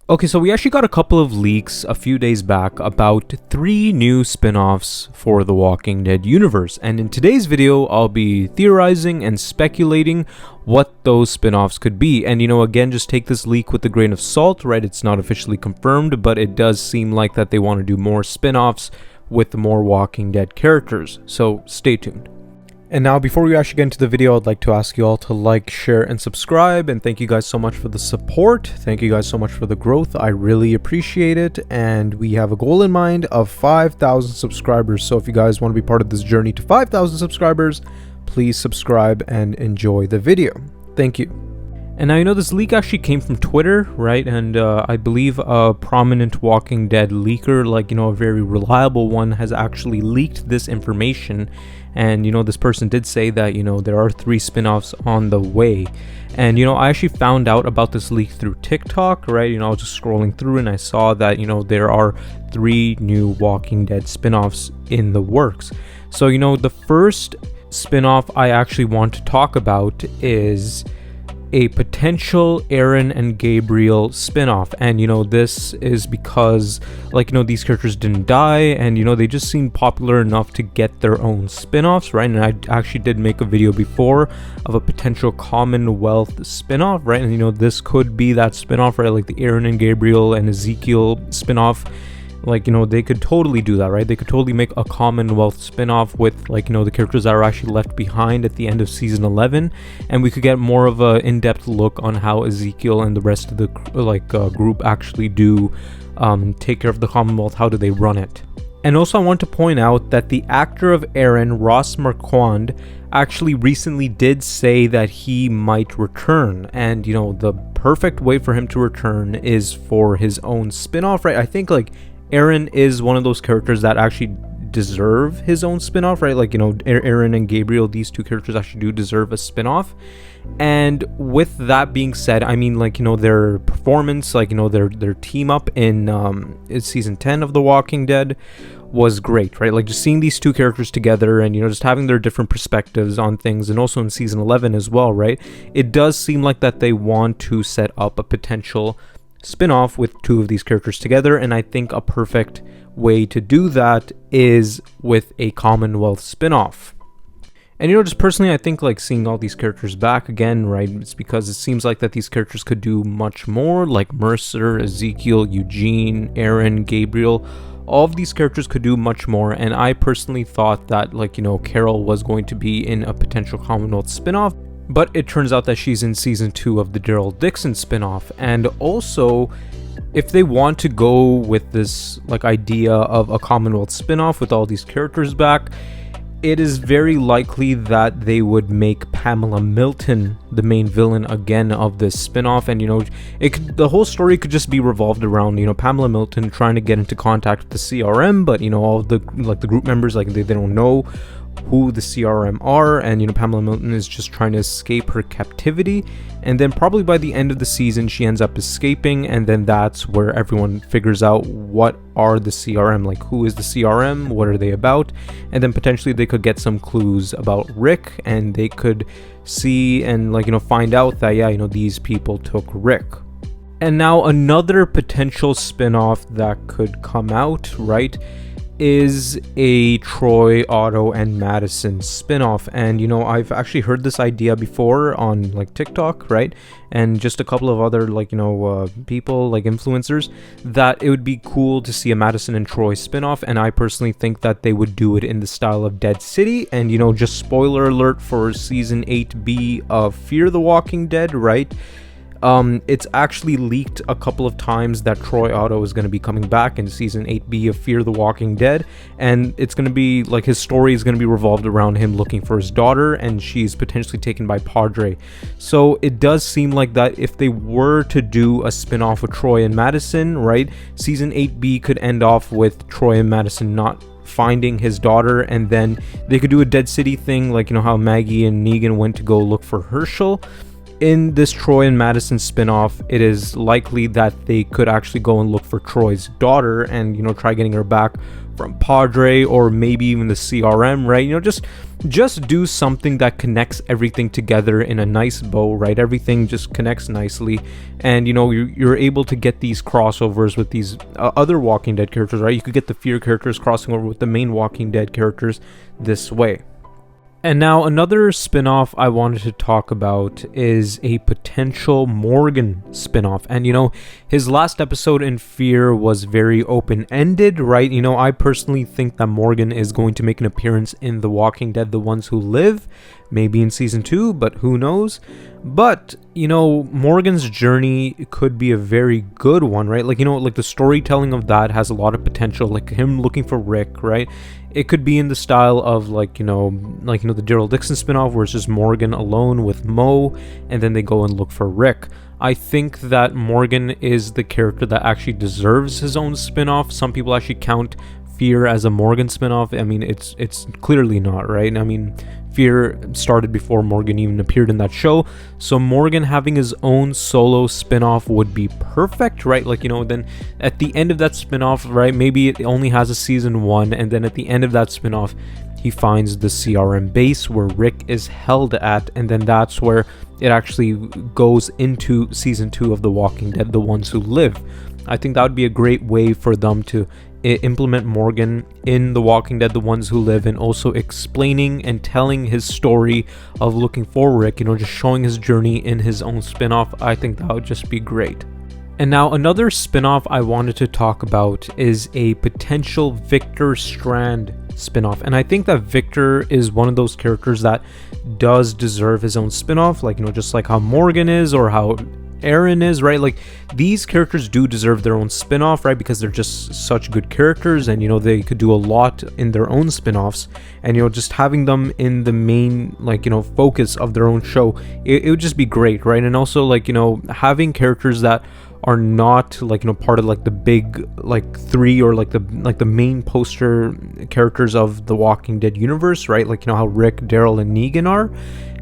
Okay, so we actually got a couple of leaks a few days back about 3 new spin-offs for the Walking Dead universe, and in today's video I'll be theorizing and speculating what those spin-offs could be. And again, just take this leak with a grain of salt, right? It's not officially confirmed, but it does seem like that they want to do more spin-offs with more Walking Dead characters, so stay tuned. And now, before we actually get into the video, I'd like to ask you all to like, share, and subscribe. And thank you guys so much for the support. Thank you guys so much for the growth. I really appreciate it. And we have a goal in mind of 5,000 subscribers. So if you guys want to be part of this journey to 5,000 subscribers, please subscribe and enjoy the video. Thank you. And now, this leak actually came from Twitter, right? And I believe a prominent Walking Dead leaker, a very reliable one, has actually leaked this information. And, this person did say that, there are 3 spin-offs on the way. And, I actually found out about this leak through TikTok, right? I was just scrolling through and I saw that, there are 3 new Walking Dead spin-offs in the works. So, the first spin-off I actually want to talk about is a potential Aaron and Gabriel spin-off. And this is because these characters didn't die, and they just seem popular enough to get their own spin-offs, right? And I actually did make a video before of a potential Commonwealth spin-off, right? And this could be that spin-off, right? Like the Aaron and Gabriel and Ezekiel spin-off. They could totally do that, right? They could totally make a Commonwealth spin-off with, the characters that are actually left behind at the end of season 11, and we could get more of a in-depth look on how Ezekiel and the rest of the group actually do take care of the Commonwealth. How do they run it? And also, I want to point out that the actor of Aaron, Ross Marquand, actually recently did say that he might return. And, the perfect way for him to return is for his own spin-off, right? I think, Aaron is one of those characters that actually deserve his own spin-off, right? Aaron and Gabriel, these 2 characters actually do deserve a spin-off. And with that being said, I mean, their performance, their team up in season 10 of The Walking Dead was great, right? Just seeing these 2 characters together and, just having their different perspectives on things, and also in season 11 as well, right? It does seem like that they want to set up a potential spin-off with 2 of these characters together, and I think a perfect way to do that is with a Commonwealth spin-off. And just personally, I think seeing all these characters back again, right, it's because it seems like that these characters could do much more, like Mercer, Ezekiel, Eugene, Aaron, Gabriel. All of these characters could do much more, and I personally thought that Carol was going to be in a potential Commonwealth spin-off. But it turns out that she's in season 2 of the Daryl Dixon spin-off. And also, if they want to go with this idea of a Commonwealth spin-off with all these characters back, it is very likely that they would make Pamela Milton the main villain again of this spin-off. And the whole story could just be revolved around Pamela Milton trying to get into contact with the CRM, but all the the group members they don't know who the CRM are, and Pamela Milton is just trying to escape her captivity, and then probably by the end of the season she ends up escaping, and then that's where everyone figures out what are the CRM, who is the CRM, what are they about, and then potentially they could get some clues about Rick, and they could see and find out that these people took Rick. And now another potential spin-off that could come out, right, is a Troy, Otto, and Madison spin-off. And I've actually heard this idea before on TikTok, right, and just a couple of other people, influencers, that it would be cool to see a Madison and Troy spin-off. And I personally think that they would do it in the style of Dead City. And just spoiler alert for season 8B of Fear the Walking Dead, right? It's actually leaked a couple of times that Troy Otto is going to be coming back in season 8B of Fear the Walking Dead, and it's going to be his story is going to be revolved around him looking for his daughter, and she's potentially taken by Padre. So it does seem like that if they were to do a spin-off with Troy and Madison, right, season 8B could end off with Troy and Madison not finding his daughter, and then they could do a Dead City thing, how Maggie and Negan went to go look for Herschel. in this Troy and Madison spinoff, it is likely that they could actually go and look for Troy's daughter and, you know, try getting her back from Padre, or maybe even the CRM, right? You know, just do something that connects everything together in a nice bow, right? Everything just connects nicely, and you know, you're able to get these crossovers with these other Walking Dead characters, right? You could get the Fear characters crossing over with the main Walking Dead characters this way. And now another spin-off I wanted to talk about is a potential Morgan spin-off. And you know, his last episode in Fear was very open-ended, right? You know, I personally think that Morgan is going to make an appearance in The Walking Dead, The Ones Who Live, maybe in season 2, but who knows? But, you know, Morgan's journey could be a very good one, right? Like, you know, like the storytelling of that has a lot of potential, like him looking for Rick, right? It could be in the style of the Daryl Dixon spinoff, where it's just Morgan alone with Mo, and then they go and look for Rick. I think that Morgan is the character that actually deserves his own spinoff. Some people actually count Fear as a Morgan spinoff. I mean, it's clearly not, right? I mean, Fear started before Morgan even appeared in that show, so Morgan having his own solo spinoff would be perfect, right? Like, you know, then at the end of that spinoff, right, maybe it only has a season 1, and then at the end of that spinoff, he finds the CRM base where Rick is held at, and then that's where it actually goes into season 2 of The Walking Dead, The Ones Who Live. I think that would be a great way for them to implement Morgan in The Walking Dead, The Ones Who Live, and also explaining and telling his story of looking for Rick, you know, just showing his journey in his own spinoff. I think that would just be great. And now another spinoff I wanted to talk about is a potential Victor Strand spinoff. And I think that Victor is one of those characters that does deserve his own spinoff, like, you know, just like how Morgan is or how Aaron is, right? Like, these characters do deserve their own spin-off, right? Because they're just such good characters, and you know, they could do a lot in their own spin-offs, and you know, just having them in the main, like, you know, focus of their own show, it would just be great, right? And also, like, you know, having characters that are not, like, you know, part of like the big like 3 or like the main poster characters of the Walking Dead universe, right? Like, you know how Rick, Daryl, and Negan are.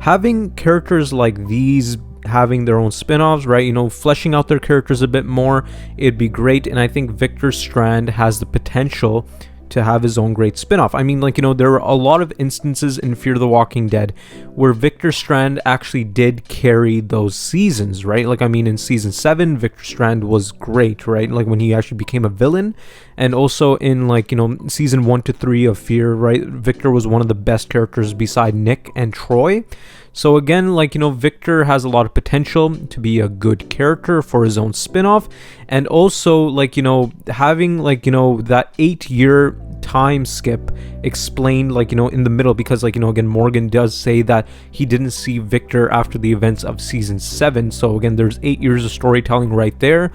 Having characters like these having their own spin-offs, right, you know, fleshing out their characters a bit more, it'd be great. And I think Victor Strand has the potential to have his own great spin-off. I mean, like, you know, there are a lot of instances in Fear the Walking Dead where Victor Strand actually did carry those seasons, right? Like, I mean, in season 7, Victor Strand was great, right? Like, when he actually became a villain. And also in, like, you know, season 1 to 3 of Fear, right, Victor was one of the best characters beside Nick and Troy. So again, like, you know, Victor has a lot of potential to be a good character for his own spin-off. And also, like, you know, having, like, you know, that 8-year time skip explained, like, you know, in the middle, because, like, you know, again, Morgan does say that he didn't see Victor after the events of season 7. So again, there's 8 years of storytelling right there.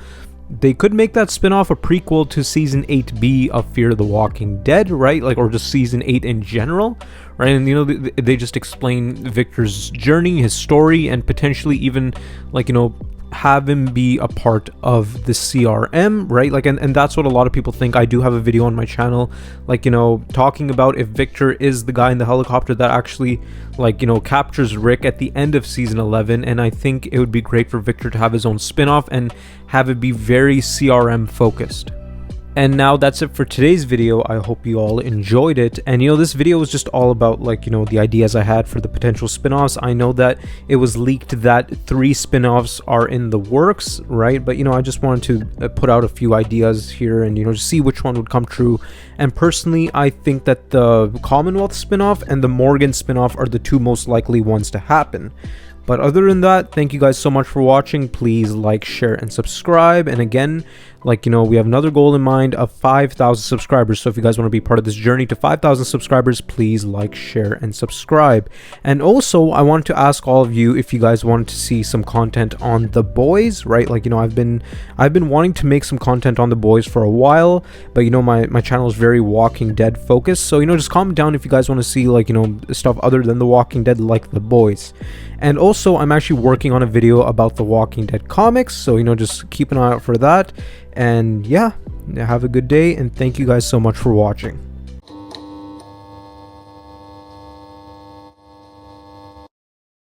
They could make that spin-off a prequel to season 8B of Fear the Walking Dead, right? Like, or just season 8 in general, right? And, you know, they just explain Victor's journey, his story, and potentially even, like, you know, have him be a part of the CRM, right? Like, and that's what a lot of people think. I do have a video on my channel, like, you know, talking about if Victor is the guy in the helicopter that actually, like, you know, captures Rick at the end of season 11. And I think it would be great for Victor to have his own spin-off and have it be very CRM focused. And now that's it for today's video. I hope you all enjoyed it. And, you know, this video was just all about, like, you know, the ideas I had for the potential spin-offs. I know that it was leaked that 3 spin-offs are in the works, right? But, you know, I just wanted to put out a few ideas here and, you know, just see which one would come true. And personally, I think that the Commonwealth spin-off and the Morgan spin-off are the 2 most likely ones to happen. But other than that, thank you guys so much for watching. Please like, share, and subscribe. And again, like, you know, we have another goal in mind of 5,000 subscribers. So if you guys want to be part of this journey to 5,000 subscribers, please like, share, and subscribe. And also, I wanted to ask all of you if you guys wanted to see some content on The Boys, right? Like, you know, I've been wanting to make some content on The Boys for a while, but, you know, my channel is very Walking Dead focused. So, you know, just comment down if you guys want to see, like, you know, stuff other than The Walking Dead, like The Boys. And also, I'm actually working on a video about the Walking Dead comics, so, you know, just keep an eye out for that. And yeah, have a good day, and thank you guys so much for watching.